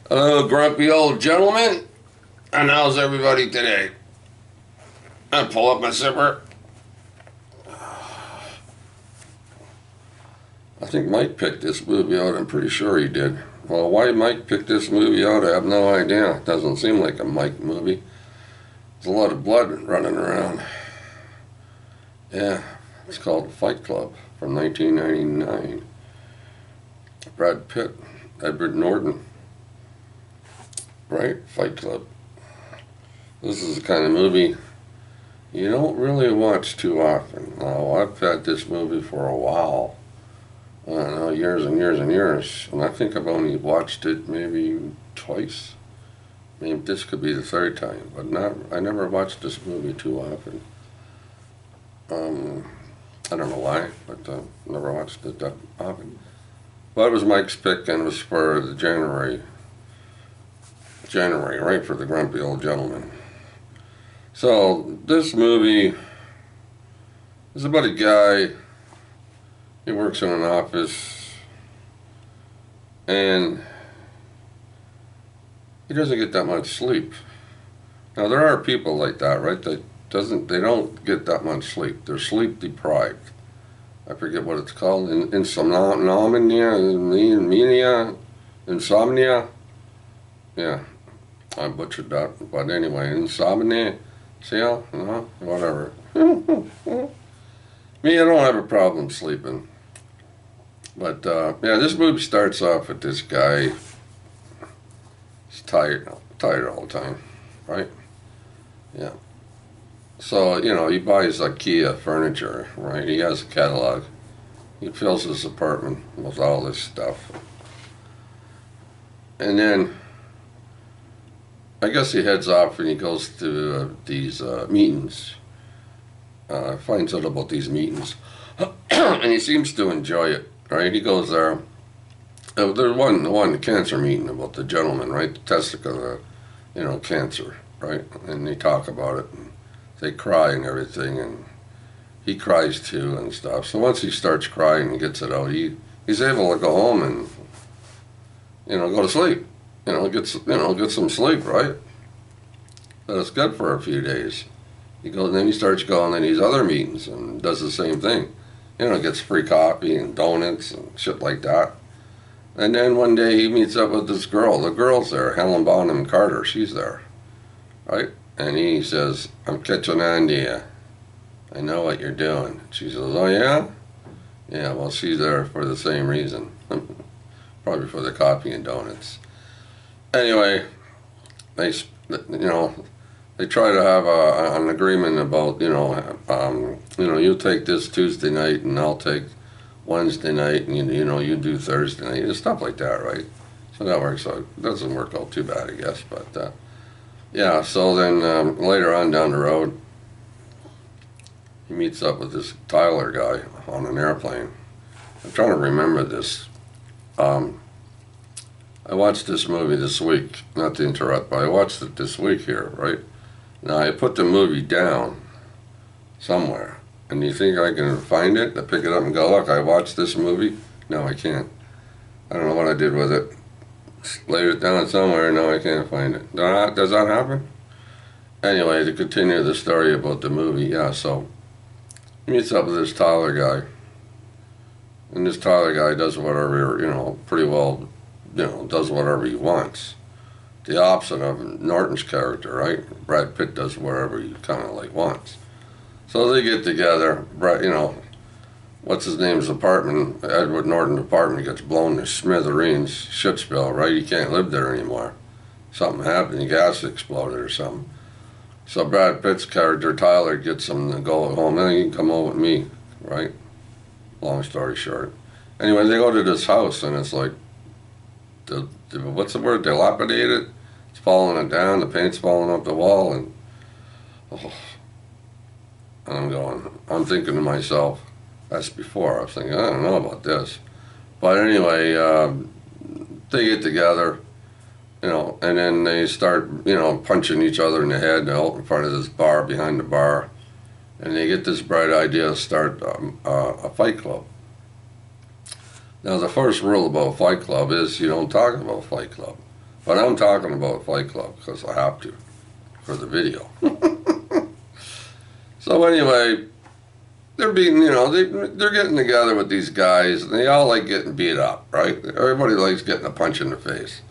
Hello, grumpy old gentleman. And how's everybody today? I pull up my zipper. I think Mike picked this movie out. I'm pretty sure he did. Well, why Mike picked this movie out, I have no idea. It doesn't seem like a Mike movie. There's a lot of blood running around. Yeah, it's called Fight Club from 1999. Brad Pitt, Edward Norton. Right? Fight Club. This is the kind of movie you don't really watch too often. Now, I've had this movie for a while. I don't know, years and years and years. And I think I've only watched it maybe twice. Maybe this could be the third time. But I never watched this movie too often. I don't know why, but never watched it that often. But it was Mike's pick, and it was for the January, right, for the grumpy old gentleman. So this movie is about a guy. He works in an office, and he doesn't get that much sleep. Now there are people like that, right? They don't get that much sleep. They're sleep deprived. I forget what it's called. Insomnia. Yeah, I butchered that. But anyway, insomnia. See how? No, whatever. Me, I don't have a problem sleeping. But yeah, this movie starts off with this guy. He's tired all the time, right? Yeah. So, you know, he buys IKEA furniture, right? He has a catalog. He fills his apartment with all this stuff. And then, I guess he heads off and he goes to these meetings. Finds out about these meetings. And he seems to enjoy it, right? He goes there. There's one cancer meeting about the gentleman, right? The testicle, cancer, right? And they talk about it. And they cry and everything, and he cries too and stuff. So once he starts crying and gets it out, he's able to go home and go to sleep. Get some sleep, right? But it's good for a few days. He goes, and then he starts going to these other meetings and does the same thing. Gets free coffee and donuts and shit like that. And then one day he meets up with this girl. The girl's there, Helen Bonham Carter. She's there, right? And he says, "I'm catching on to you. I know what you're doing." She says, "Oh yeah?" Yeah, well, she's there for the same reason. Probably for the coffee and donuts. Anyway, they try to have an agreement about, you take this Tuesday night and I'll take Wednesday night, and you do Thursday night, and stuff like that, right? So that works out. It doesn't work out too bad, I guess, but yeah. So then later on down the road, he meets up with this Tyler guy on an airplane. I'm trying to remember this. I watched this movie this week, not to interrupt, but I watched it this week here, right? Now I put the movie down somewhere. And you think I can find it? I pick it up and go, look, I watched this movie? No, I can't. I don't know what I did with it. Laid it down somewhere, no, I can't find it. Does that happen? Anyway, to continue the story about the movie, yeah, so he meets up with this Tyler guy. And this Tyler guy does whatever, pretty well, does whatever he wants. The opposite of Norton's character, right? Brad Pitt does whatever he kind of wants. So they get together, what's his name's apartment, Edward Norton's apartment gets blown to smithereens, shit spill, right? He can't live there anymore. Something happened, the gas exploded or something. So Brad Pitt's character, Tyler, gets him to go home, then he can come home with me, right? Long story short. Anyway, they go to this house and it's like, what's the word, dilapidated? It's falling down, the paint's falling off the wall, and I'm thinking to myself, that's before, I was thinking, I don't know about this. But anyway, they get together, and then they start, punching each other in the head out in front of this bar, behind the bar. And they get this bright idea to start a fight club. Now, the first rule about Fight Club is you don't talk about Fight Club. But I'm talking about Fight Club because I have to for the video. So anyway, they're beating, you know, they're getting together with these guys, and they all like getting beat up, right? Everybody likes getting a punch in the face.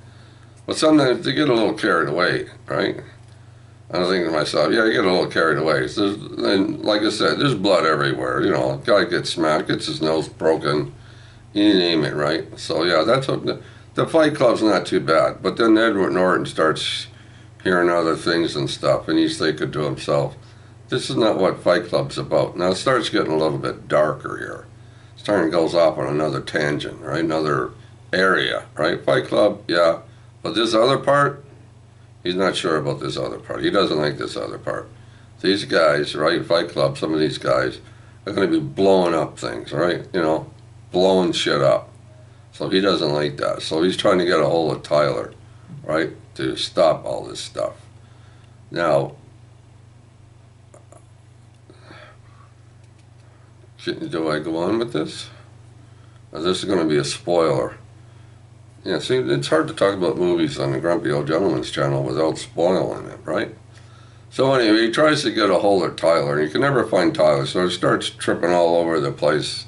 But sometimes they get a little carried away, right? I was thinking to myself, yeah, you get a little carried away. So and like I said, there's blood everywhere. You know, a guy gets smacked, gets his nose broken, you name it, right? So yeah, that's what the Fight Club's not too bad. But then Edward Norton starts hearing other things and stuff, and he's thinking to himself, this is not what Fight Club's about. Now it starts getting a little bit darker here. Starting goes off on another tangent, right? Another area, right? Fight Club, yeah. But this other part, he's not sure about this other part. He doesn't like this other part. These guys, right? Fight Club, some of these guys are going to be blowing up things, right? You know, blowing shit up. So he doesn't like that. So he's trying to get a hold of Tyler, right? To stop all this stuff. Now, do I go on with this? This is going to be a spoiler. Yeah, see, it's hard to talk about movies on the Grumpy Old Gentleman's channel without spoiling it, right? So anyway, he tries to get a hold of Tyler, and he can never find Tyler, so he starts tripping all over the place.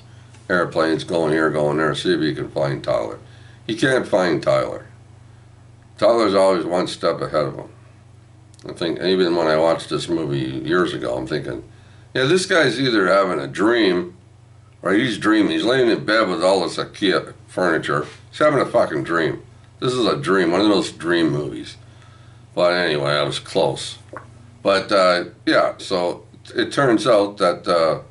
Airplanes going here, going there, see if he can find Tyler. He can't find Tyler. Tyler's always one step ahead of him. I think, even when I watched this movie years ago, I'm thinking, yeah, this guy's either having a dream, or he's dreaming. He's laying in bed with all this IKEA furniture. He's having a fucking dream. This is a dream, one of those dream movies. But anyway, I was close. But yeah, so it turns out that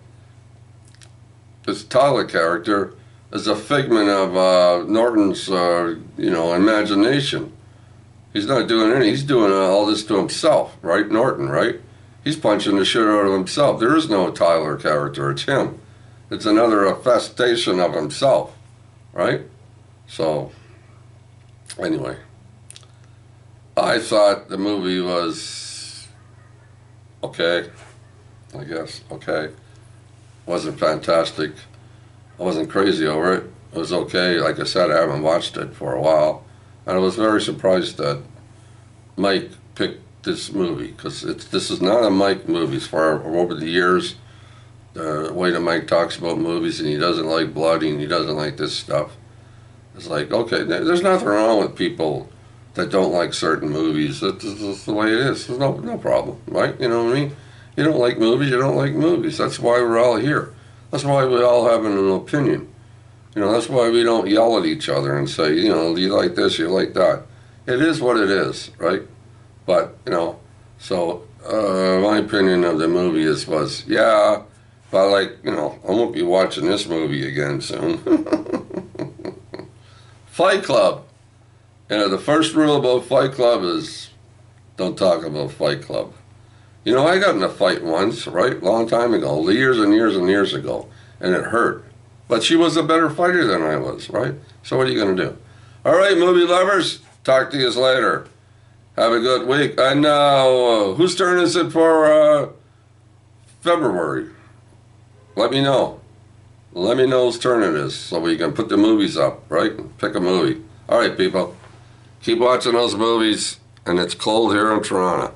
this Tyler character is a figment of Norton's, you know, imagination. He's not doing anything. He's doing all this to himself, right? Norton, right? He's punching the shit out of himself. There is no Tyler character. It's him. It's another affestation of himself, right? So, anyway, I thought the movie was okay, I guess, okay. Wasn't fantastic. I wasn't crazy over it. It was okay. Like I said, I haven't watched it for a while. And I was very surprised that Mike picked this movie, because this is not a Mike movie. As far over the years, the way that Mike talks about movies, and he doesn't like bloody, and he doesn't like this stuff. It's like, okay, there's nothing wrong with people that don't like certain movies. That's the way it is. There's no problem, right? You know what I mean? You don't like movies, you don't like movies. That's why we're all here. That's why we all have an opinion. You know, that's why we don't yell at each other and say, you know, you like this, you like that. It is what it is, right? But, you know, so my opinion of the movie was, yeah, but like, you know, I won't be watching this movie again soon. Fight Club. You know, the first rule about Fight Club is don't talk about Fight Club. You know, I got in a fight once, right? Long time ago, years and years and years ago, and it hurt. But she was a better fighter than I was, right? So what are you going to do? All right, movie lovers, talk to you later. Have a good week. And now, whose turn is it for February? Let me know. Let me know whose turn it is so we can put the movies up, right? Pick a movie. All right, people. Keep watching those movies, and it's cold here in Toronto.